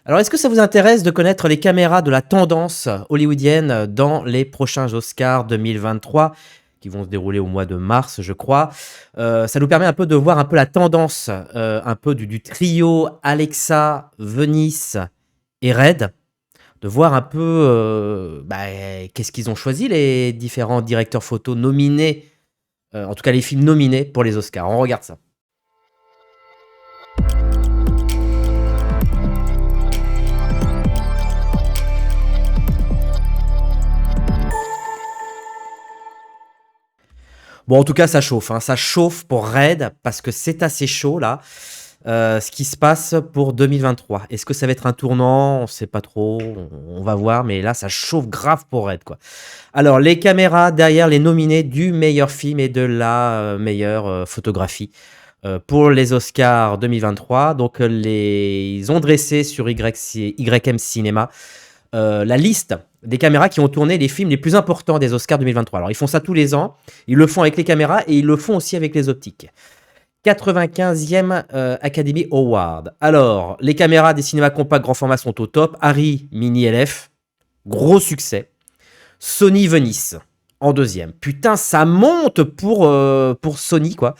Alors, est-ce que ça vous intéresse de connaître les caméras de la tendance hollywoodienne dans les prochains Oscars 2023 qui vont se dérouler au mois de mars, je crois? Ça nous permet un peu de voir un peu la tendance, un peu du trio Alexa, Venice et Red, de voir un peu, qu'est-ce qu'ils ont choisi les différents directeurs photos nominés, en tout cas les films nominés pour les Oscars. On regarde ça. Bon, en tout cas, ça chauffe, hein. Ça chauffe pour Red parce que c'est assez chaud là, ce qui se passe pour 2023. Est-ce que ça va être un tournant? On sait pas trop, on va voir, mais là, ça chauffe grave pour Red, quoi. Alors, les caméras derrière les nominés du meilleur film et de la, meilleure, photographie, pour les Oscars 2023. Donc, ils ont dressé sur YM Cinéma la liste des caméras qui ont tourné les films les plus importants des Oscars 2023. Alors, ils font ça tous les ans. Ils le font avec les caméras et ils le font aussi avec les optiques. 95e Academy Award. Alors, les caméras des cinémas compacts grand format sont au top. Arri Mini LF, gros succès. Sony Venice en deuxième. Putain, ça monte pour Sony, quoi.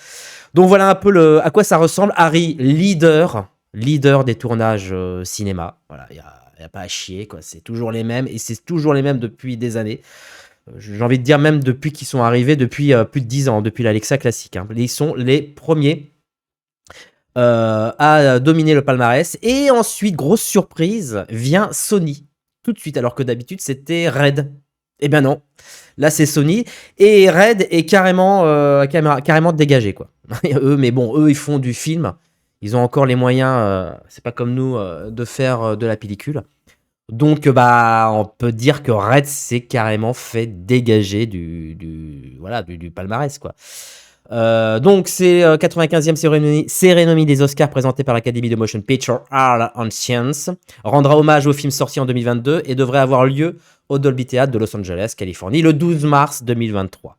Donc voilà un peu à quoi ça ressemble. Arri, leader des tournages cinéma. Voilà, il n'y a pas à chier, quoi. C'est toujours les mêmes et c'est toujours les mêmes depuis des années. J'ai envie de dire même depuis qu'ils sont arrivés, depuis plus de 10 ans, depuis l'Alexa classique, hein. Ils sont les premiers à dominer le palmarès. Et ensuite, grosse surprise, vient Sony. Tout de suite, alors que d'habitude, c'était Red. Eh bien non, là c'est Sony. Et Red est carrément dégagé, quoi. Mais bon, eux, ils font du film. Ils ont encore les moyens, c'est pas comme nous, de faire de la pellicule. Donc, on peut dire que Red s'est carrément fait dégager du palmarès, quoi. Donc, c'est 95e cérémonie des Oscars présentée par l'Académie de Motion Picture Art and Science. Rendra hommage aux films sortis en 2022 et devrait avoir lieu au Dolby Theatre de Los Angeles, Californie, le 12 mars 2023.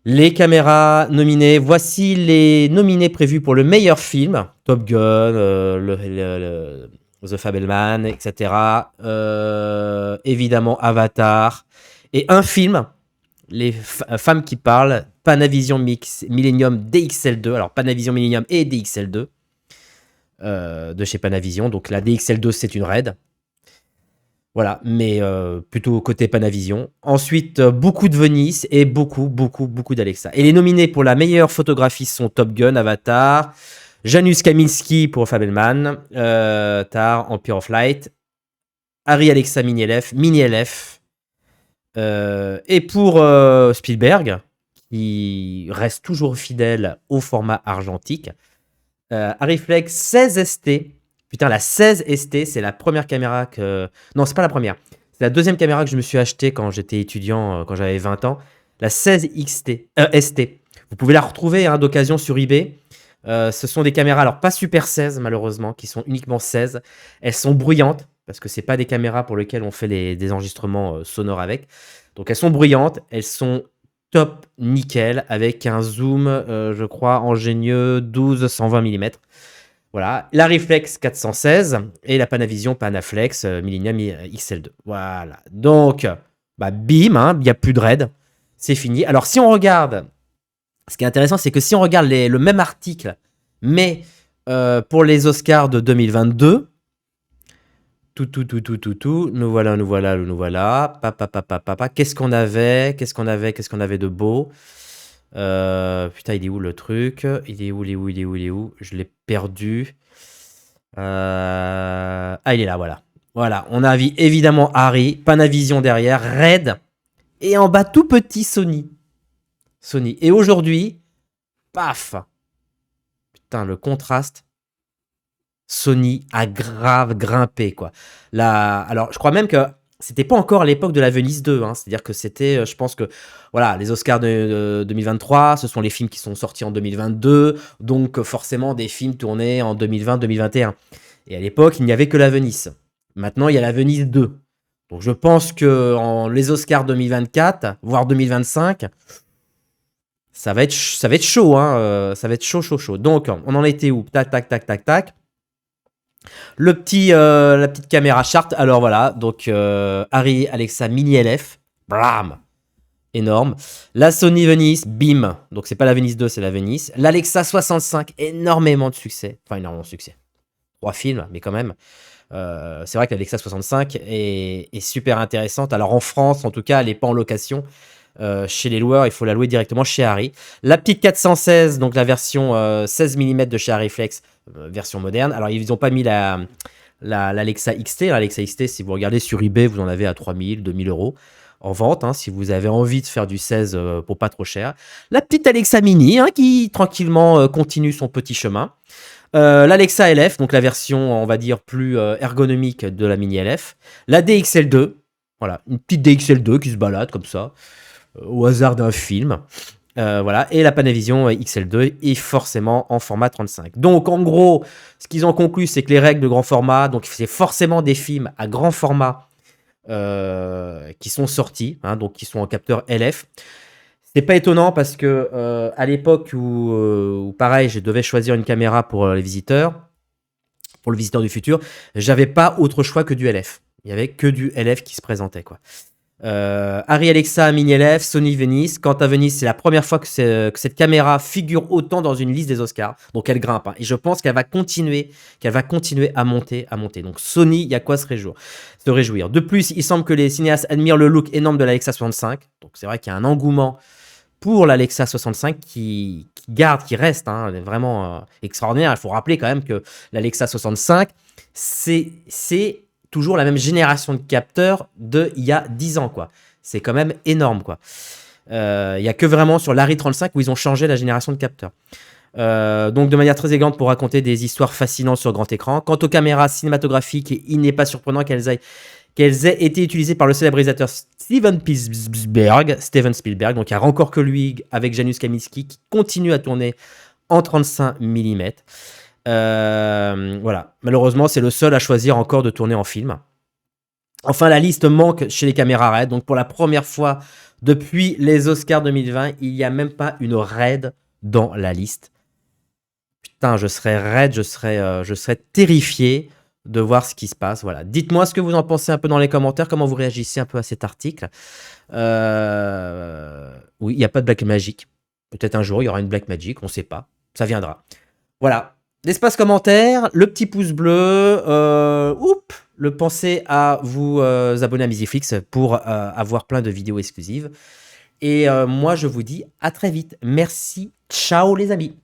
Les caméras nominées, voici les nominés prévus pour le meilleur film. Top Gun, The Fabelman, etc. Évidemment Avatar. Et un film, Les femmes qui parlent, Panavision Millennium DXL2. Alors Panavision Millennium et DXL2 de chez Panavision. Donc la DXL2 c'est une Red. Voilà, mais plutôt côté Panavision. Ensuite, beaucoup de Venice et beaucoup d'Alexa. Et les nominés pour la meilleure photographie sont Top Gun, Avatar, Janusz Kaminski pour Fabelman, Tar, Empire of Light, Arri Alexa Mini LF, et pour Spielberg, qui reste toujours fidèle au format argentique, Arriflex 16 ST. Putain, la 16 ST, c'est la première caméra que... Non, c'est pas la première. C'est la deuxième caméra que je me suis achetée quand j'étais étudiant, quand j'avais 20 ans. La 16 ST. Vous pouvez la retrouver d'occasion sur eBay. Ce sont des caméras, alors pas Super 16 malheureusement, qui sont uniquement 16. Elles sont bruyantes, parce que c'est pas des caméras pour lesquelles on fait des enregistrements sonores avec. Donc elles sont bruyantes, elles sont top nickel, avec un zoom, je crois, ingénieux 12-120 mm. Voilà, la Reflex 416 et la Panavision Panaflex Millennium XL2. Voilà, donc, bim, il n'y a plus de Red, c'est fini. Alors, si on regarde, ce qui est intéressant, c'est que si on regarde le même article, mais pour les Oscars de 2022, nous voilà. Qu'est-ce qu'on avait de beau? Putain, il est où le truc? Il est où? Je l'ai perdu. Il est là, voilà. Voilà, on a évidemment Arri, Panavision derrière, Red, et en bas tout petit Sony. Et aujourd'hui, paf! Putain, le contraste. Sony a grave grimpé, quoi. Alors, je crois même que c'était pas encore à l'époque de la Venise 2, hein. C'est-à-dire que c'était, je pense que, voilà, les Oscars de 2023, ce sont les films qui sont sortis en 2022, donc forcément des films tournés en 2020-2021. Et à l'époque, il n'y avait que la Venise. Maintenant, il y a la Venise 2. Donc je pense que les Oscars 2024, voire 2025, ça va être chaud, hein. Ça va être chaud. Donc, on en était où? Tac. La petite caméra chart. Alors voilà, donc Arri Alexa Mini LF. Blam. Énorme. La Sony Venice, bim. Donc c'est pas la Venice 2, c'est la Venice. L'Alexa 65, énormément de succès. Enfin, énormément de succès. 3 films, mais quand même. C'est vrai que l'Alexa 65 est super intéressante. Alors en France, en tout cas, elle n'est pas en location. Chez les loueurs, il faut la louer directement chez Harry. La petite 416, donc la version 16 mm de chez Harryflex, version moderne. Alors ils n'ont pas mis l'Alexa XT. L'Alexa XT, si vous regardez sur eBay, vous en avez à 3000, 2000 euros en vente, hein, si vous avez envie de faire du 16 pour pas trop cher. La petite Alexa Mini, hein, qui tranquillement continue son petit chemin. L'Alexa LF, donc la version, on va dire, plus ergonomique de la Mini LF. La DXL2, voilà, une petite DXL2 qui se balade comme ça, au hasard d'un film. Voilà, et la Panavision XL2 est forcément en format 35. Donc en gros, ce qu'ils ont conclu, c'est que les règles de grand format, donc c'est forcément des films à grand format qui sont sortis, hein, donc qui sont en capteur LF. C'est pas étonnant parce que à l'époque où pareil, je devais choisir une caméra pour les visiteurs, pour le visiteur du futur, j'avais pas autre choix que du LF. Il y avait que du LF qui se présentait, quoi. Arri Alexa Mini LF, Sony Venice. Quant à Venice, c'est la première fois que cette caméra figure autant dans une liste des Oscars. Donc elle grimpe, hein. Et je pense qu'elle va continuer à monter, Donc Sony, il y a quoi se réjouir. De plus, il semble que les cinéastes admirent le look énorme de l'Alexa 65. Donc c'est vrai qu'il y a un engouement pour l'Alexa 65 qui reste, hein, vraiment extraordinaire. Il faut rappeler quand même que l'Alexa 65, c'est toujours la même génération de capteurs d'il y a 10 ans, quoi. C'est quand même énorme, quoi. Il n'y a que vraiment sur l'Arri 35 où ils ont changé la génération de capteurs. Donc de manière très élégante pour raconter des histoires fascinantes sur grand écran. Quant aux caméras cinématographiques, il n'est pas surprenant qu'elles aient été utilisées par le célèbre réalisateur Steven Spielberg, donc il n'y a encore que lui avec Janusz Kaminski qui continue à tourner en 35 mm. Voilà, malheureusement c'est le seul à choisir encore de tourner en film. Enfin, la liste manque chez les caméras RED, donc pour la première fois depuis les Oscars 2020, il n'y a même pas une RED dans la liste. Putain, je serais raide, je serais terrifié de voir ce qui se passe. Voilà. Dites-moi ce que vous en pensez un peu dans les commentaires, comment vous réagissez un peu à cet article. Oui, il n'y a pas de Black Magic. Peut-être un jour, il y aura une Black Magic, on ne sait pas. Ça viendra. Voilà. L'espace commentaire, le petit pouce bleu, pensez à vous abonner à Misiflix pour avoir plein de vidéos exclusives. Et moi, je vous dis à très vite. Merci. Ciao les amis.